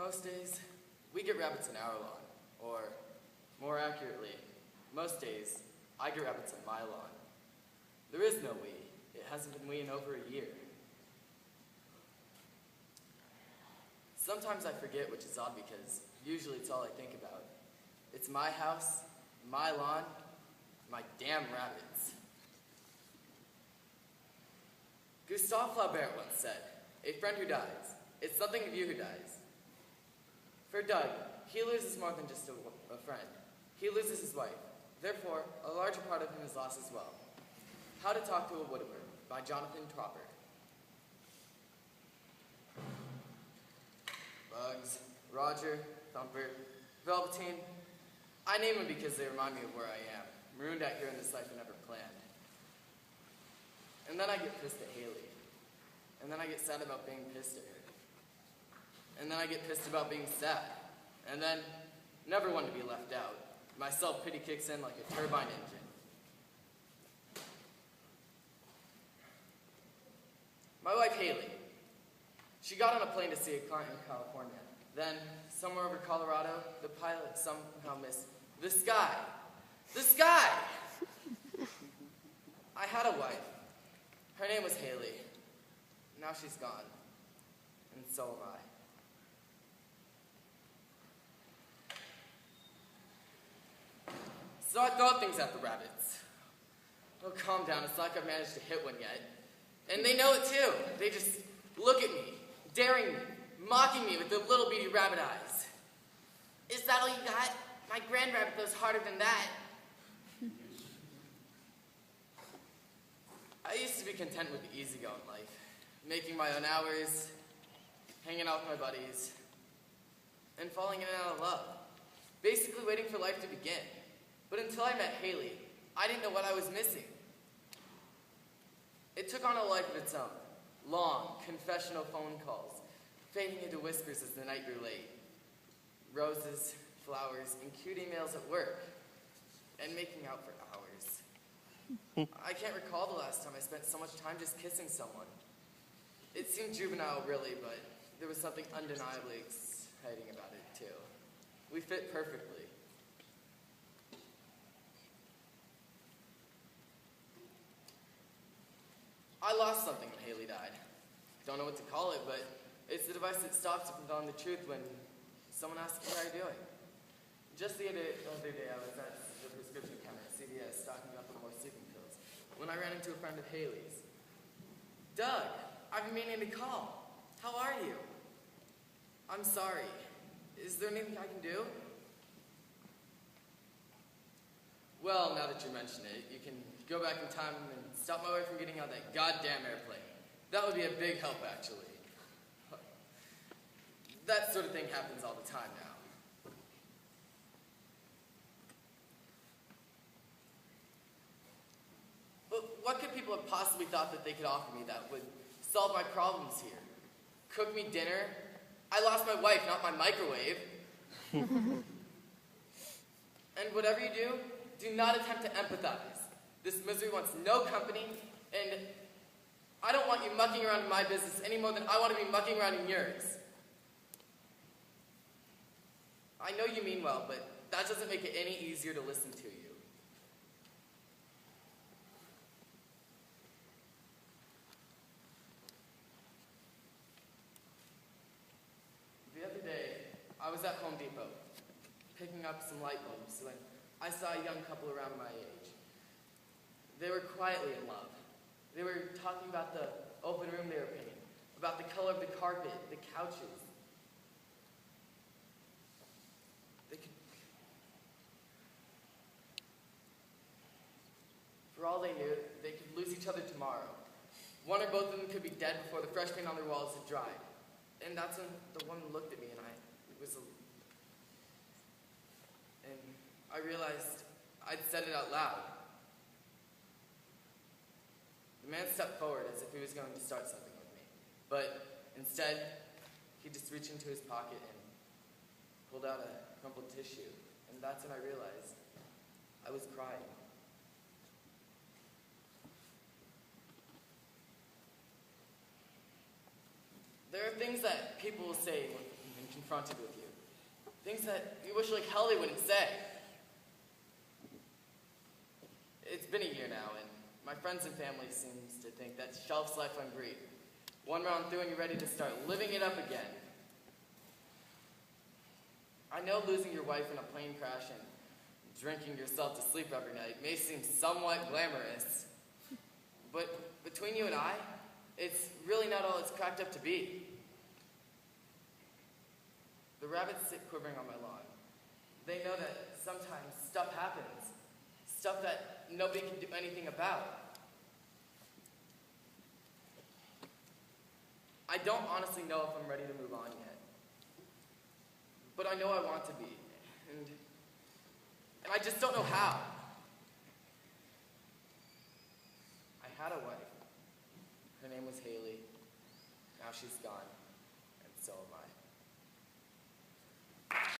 Most days, we get rabbits an hour long, or more accurately, most days, I get rabbits on my lawn. There is no we. It hasn't been we in over a year. Sometimes I forget, which is odd because usually it's all I think about. It's my house, my lawn, my damn rabbits. Gustave Flaubert once said, "A friend who dies, it's something of you who dies." For Doug, he loses more than just a friend. He loses his wife. Therefore, a larger part of him is lost as well. How to Talk to a Widower by Jonathan Tropper. Bugs, Roger, Thumper, Velveteen. I name them because they remind me of where I am, marooned out here in this life I never planned. And then I get pissed at Haley. And then I get sad about being pissed at her. And then I get pissed about being sad. And then, never want to be left out. My self-pity kicks in like a turbine engine. My wife, Haley. She got on a plane to see a client in California. Then, somewhere over Colorado, the pilot somehow missed the sky. The sky! I had a wife. Her name was Haley. Now she's gone. And so am I. So I throw things at the rabbits. Oh, calm down. It's like I've managed to hit one yet. And they know it too. They just look at me, daring me, mocking me with their little beady rabbit eyes. Is that all you got? My grand rabbit goes harder than that. I used to be content with the easygoing life, making my own hours, hanging out with my buddies, and falling in and out of love. Basically waiting for life to begin. But until I met Haley, I didn't know what I was missing. It took on a life of its own. Long, confessional phone calls, fading into whispers as the night grew late. Roses, flowers, and cute emails at work, and making out for hours. I can't recall the last time I spent so much time just kissing someone. It seemed juvenile, really, but there was something undeniably exciting about it, too. We fit perfectly. I lost something when Haley died. Don't know what to call it, but it's the device that stops you from telling the truth when someone asks you how you're doing. Just the other day, I was at the prescription counter at CVS stocking up on more sleeping pills when I ran into a friend of Haley's. Doug, I've been meaning to call. How are you? I'm sorry. Is there anything I can do? Well, now that you mention it, you can go back in time and stop my wife from getting on that goddamn airplane. That would be a big help, actually. That sort of thing happens all the time now. But what could people have possibly thought that they could offer me that would solve my problems here? Cook me dinner? I lost my wife, not my microwave. And whatever you do not attempt to empathize. This misery wants no company, and I don't want you mucking around in my business any more than I want to be mucking around in yours. I know you mean well, but that doesn't make it any easier to listen to you. The other day, I was at Home Depot, picking up some light bulbs when I saw a young couple around my age. They were quietly in love. They were talking about the open room they were painting, about the color of the carpet, the couches. For all they knew, they could lose each other tomorrow. One or both of them could be dead before the fresh paint on their walls had dried. And that's when the woman looked at me and I realized I'd said it out loud. The man stepped forward as if he was going to start something with me. But instead, he just reached into his pocket and pulled out a crumpled tissue. And that's when I realized I was crying. There are things that people will say when confronted with you. Things that you wish like hell they wouldn't say. It's been a year now, and my friends and family seems to think that shelf's life on greed. One round through and you're ready to start living it up again. I know losing your wife in a plane crash and drinking yourself to sleep every night may seem somewhat glamorous, but between you and I, it's really not all it's cracked up to be. The rabbits sit quivering on my lawn. They know that sometimes stuff happens, stuff that nobody can do anything about. I don't honestly know if I'm ready to move on yet, but I know I want to be, and I just don't know how. I had a wife. Her name was Haley. Now she's gone.